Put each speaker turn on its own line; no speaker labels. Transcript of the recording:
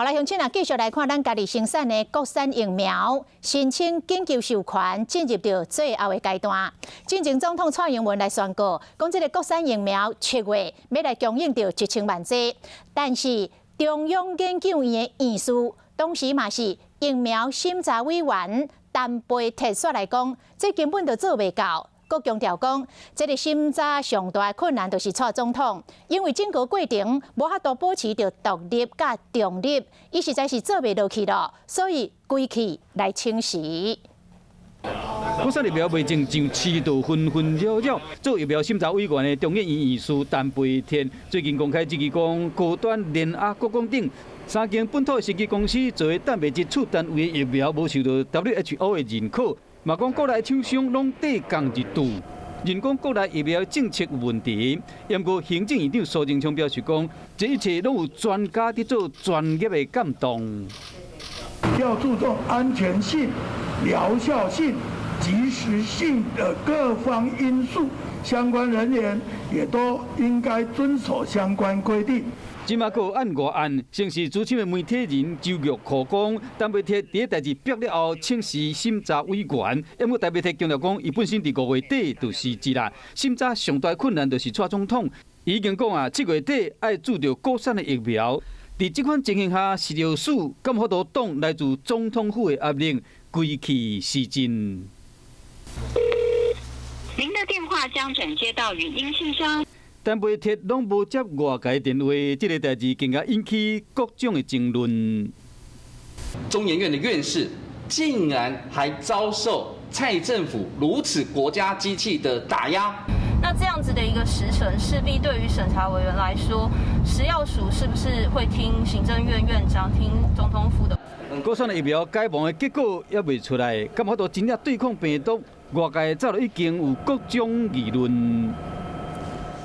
好来，乡亲啊，继续来看咱家己生产的国产疫苗申请紧急授权进入到最后的阶段。进前总统蔡英文来宣告，讲这个国产疫苗7月要来供应到1000万剂，但是中央研究院的院士当时嘛是疫苗审查委员陈培提出来讲，这根本就做袂到。 佮强调讲，这个审查上大的困难就是蔡总统，因为整个过程无法度保持着独立甲中立，伊实在是做袂落去了，所以归去来请示。
国产疫苗未前上市度纷纷扰扰，做疫苗审查委员的中研院院士陈培天最近公开指示讲，高端、联亚、国光等3间本土的生技公司作为蛋白质处单位的疫苗，无受到 WHO 的认可。 嘛讲国内厂商拢底降一度，认讲国内疫苗政策有问题。不过行政院长苏贞昌表示讲，这一切拢有专家伫做专业的监督。
要注重安全性、疗效性、及时性的各方因素，相关人员也都应该遵守相关规定。
即马个案外案，城市主审的媒体人周玉科讲，陈培铁第一代志逼了后，请示审查委员。因为陈培铁强调讲，伊本身伫5月底就辞职啦。审查上大困难就是蔡总统，已经讲啊，7月底爱注着国产的疫苗。伫这款情形下，食药署敢法度挡来自总统府的压力，归去是真。
您的电话将转接到语音信箱。
陈培铁拢无接外界电话，这个代志更加引起各种的争论。
中研院的院士竟然还遭受蔡政府如此国家机器的打压。
那这样子的一个时程，势必对于审查委员来说，食药署是不是会听行政院院长、听总统府的？
国产疫苗解盲的结果也未出来，敢法度真正对抗病毒？外界早就已经有各种议论。